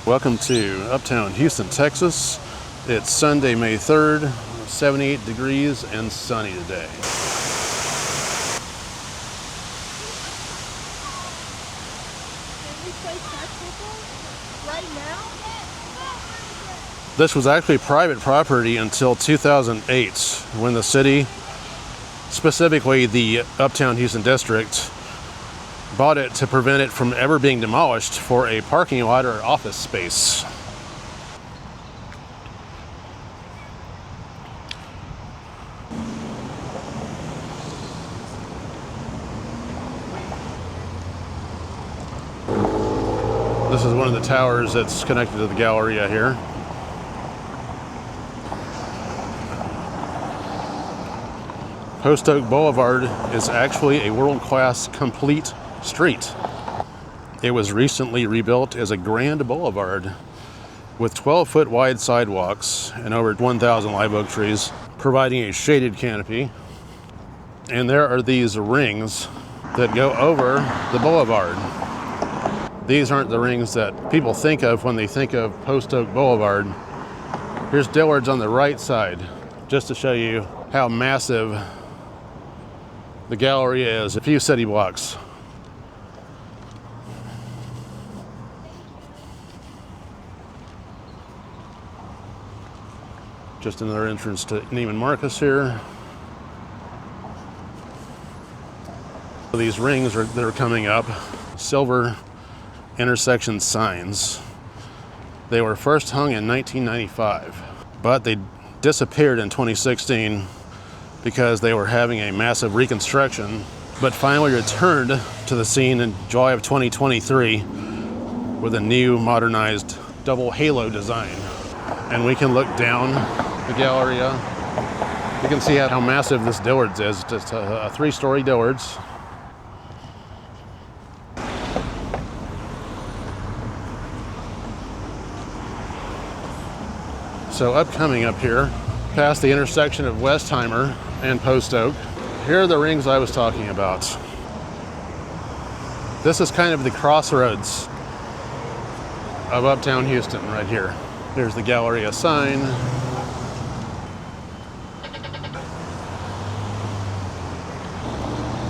Welcome to Uptown Houston, Texas. It's Sunday, May 3rd, 78 degrees and sunny today. This was actually private property until 2008, when the city, specifically the Uptown Houston district, bought it to prevent it from ever being demolished for a parking lot or office space. This is one of the towers that's connected to the Galleria here. Post Oak Boulevard is actually a world-class complete street. It was recently rebuilt as a grand boulevard with 12-foot wide sidewalks and over 1,000 live oak trees, providing a shaded canopy. And there are these rings that go over the boulevard. These aren't the rings that people think of when they think of Post Oak Boulevard. Here's Dillard's on the right side, just to show you how massive the Galleria is, a few city blocks. Just another entrance to Neiman Marcus here. These rings that are coming up, silver intersection signs. They were first hung in 1995, but they disappeared in 2016 because they were having a massive reconstruction, but finally returned to the scene in July of 2023 with a new modernized double halo design. And we can look down the Galleria. You can see how massive this Dillard's is. It's a three-story Dillard's. So upcoming up here, past the intersection of Westheimer and Post Oak, here are the rings I was talking about. This is kind of the crossroads of Uptown Houston right here. Here's the Galleria sign.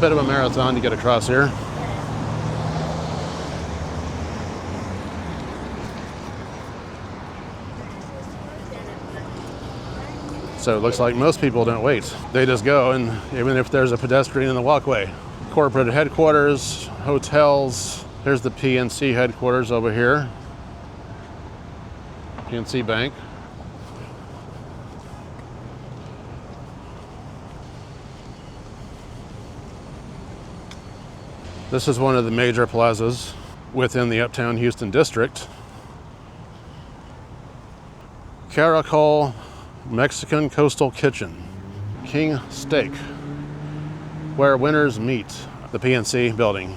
Bit of a marathon to get across here. So it looks like most people don't wait. They just go, and even if there's a pedestrian in the walkway. Corporate headquarters, hotels. Here's the PNC headquarters over here. PNC Bank. This is one of the major plazas within the Uptown Houston district. Caracol Mexican Coastal Kitchen, King Steak, where winners meet. The PNC building.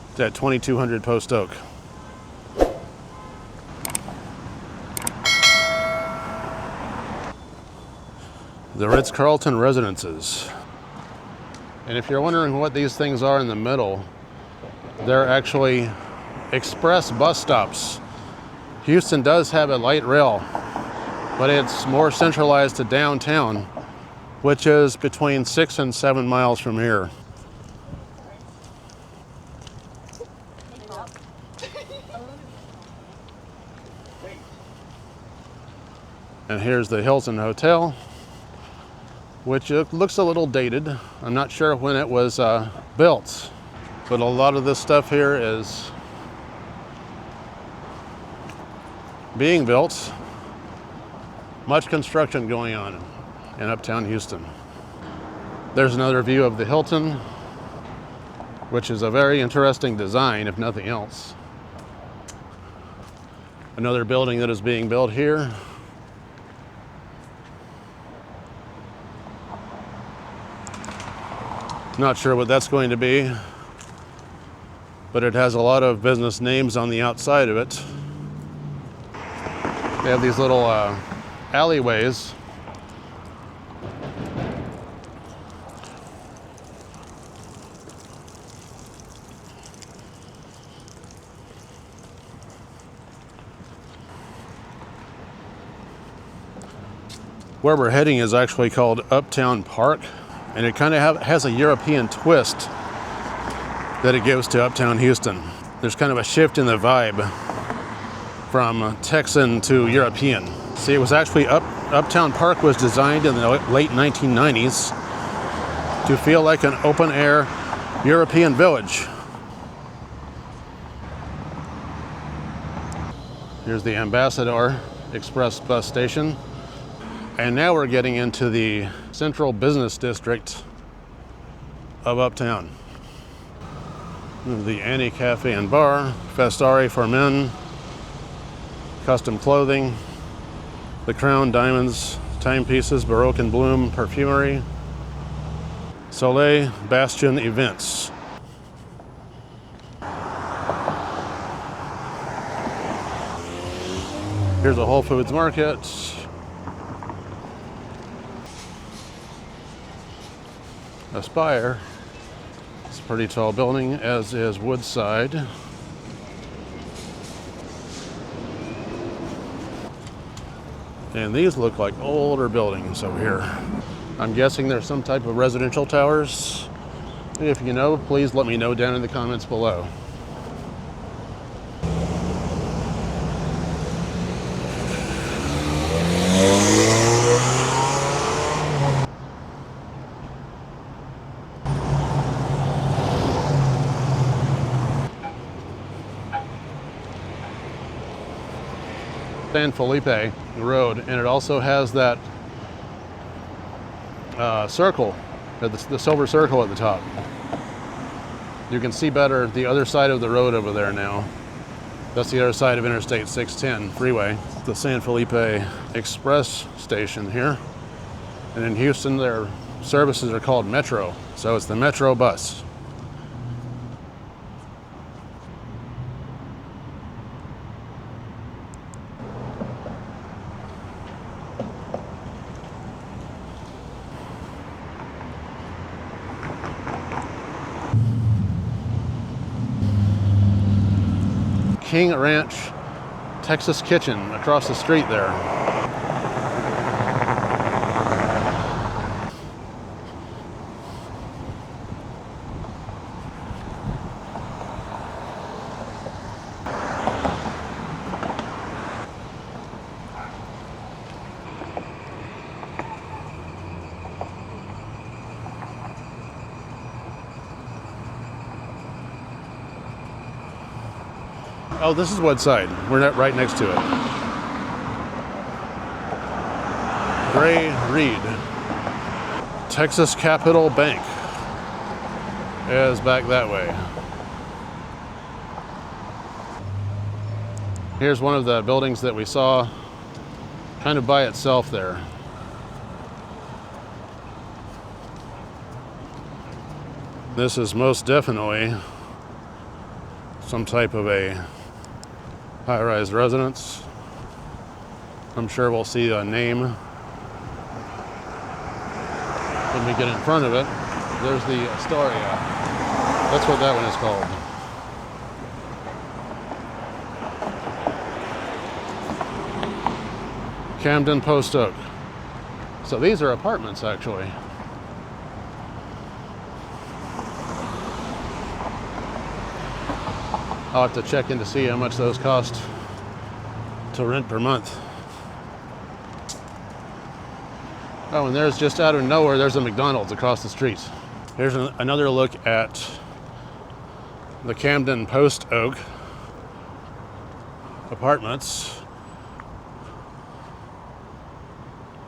It's at 2200 Post Oak. The Ritz-Carlton Residences. And if you're wondering what these things are in the middle, they're actually express bus stops. Houston does have a light rail, but it's more centralized to downtown, which is between 6 and 7 miles from here. And here's the Hilton Hotel, which looks a little dated. I'm not sure when it was built, but a lot of this stuff here is being built. Much construction going on in Uptown Houston. There's another view of the Hilton, which is a very interesting design, if nothing else. Another building that is being built here. Not sure what that's going to be, but it has a lot of business names on the outside of it. They have these little alleyways. Where we're heading is actually called Uptown Park, and it kind of has a European twist that it gives to Uptown Houston. There's kind of a shift in the vibe from Texan to European. See, it was actually Uptown Park was designed in the late 1990s to feel like an open-air European village. Here's the Ambassador Express bus station. And now we're getting into the central business district of Uptown. The Annie Cafe and Bar, Festari for men, custom clothing, the Crown Diamonds, timepieces, Baroque and Bloom perfumery, Soleil Bastion events. Here's a Whole Foods market. Aspire. It's a pretty tall building, as is Woodside. And these look like older buildings over here. I'm guessing there's some type of residential towers. If you know, please let me know down in the comments below. San Felipe Road, and it also has that circle, the silver circle at the top. You can see better the other side of the road over there now. That's the other side of Interstate 610 freeway. The San Felipe Express station here. And in Houston, their services are called Metro, so it's the Metro bus. King Ranch Texas Kitchen across the street there. Oh, this is Woodside. We're not right next to it. Gray Reed. Texas Capital Bank is back that way. Here's one of the buildings that we saw kind of by itself there. This is most definitely some type of a high-rise residence. I'm sure we'll see a name when we get in front of it. There's the Astoria. That's what that one is called. Camden Post Oak. So these are apartments, actually. I'll have to check in to see how much those cost to rent per month. Oh, and there's just out of nowhere, there's a McDonald's across the street. Here's another look at the Camden Post Oak apartments.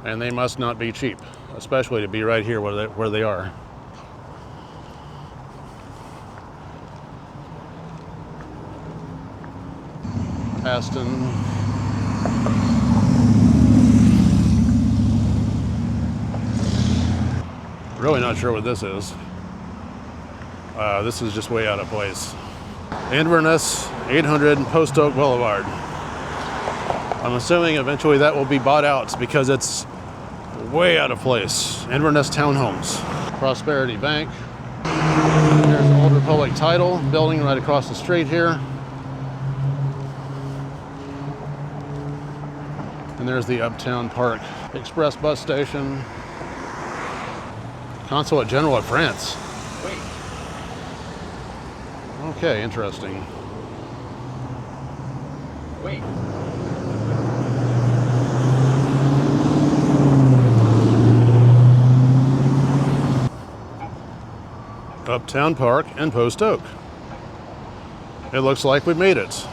And they must not be cheap, especially to be right here where they are. Aston. Really not sure what this is. This is just way out of place. Inverness 800 Post Oak Boulevard. I'm assuming eventually that will be bought out because it's way out of place. Inverness Townhomes. Prosperity Bank. There's Old Republic Title building right across the street here. And there's the Uptown Park Express bus station. Consulate General of France. Wait. Okay, interesting. Wait. Uptown Park and Post Oak. It looks like we made it.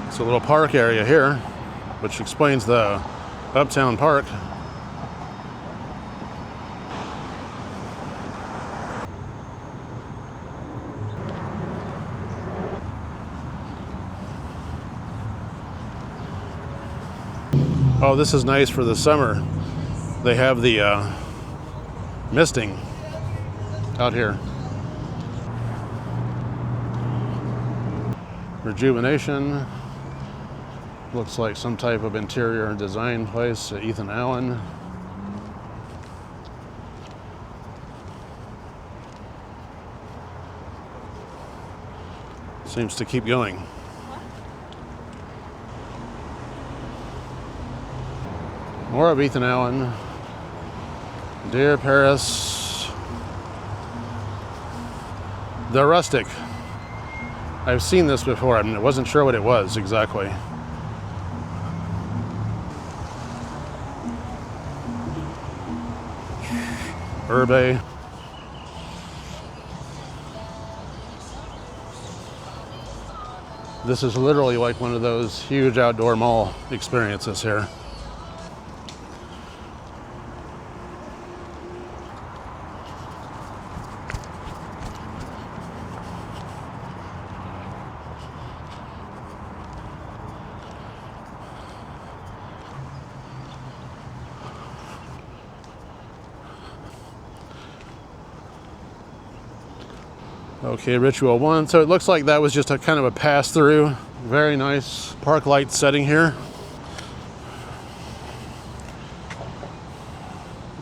It's a little park area here, which explains the Uptown Park. Oh, this is nice for the summer. They have the misting out here. Rejuvenation. Looks like some type of interior design place. Ethan Allen. Seems to keep going. More of Ethan Allen. Dear Paris. The Rustic. I've seen this before. I wasn't sure what it was exactly. Urbe. This is literally like one of those huge outdoor mall experiences here. Okay, Ritual 1. So it looks like that was just a kind of a pass through. Very nice park light setting here.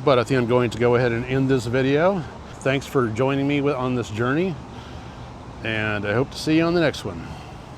But I think I'm going to go ahead and end this video. Thanks for joining me on this journey, and I hope to see you on the next one.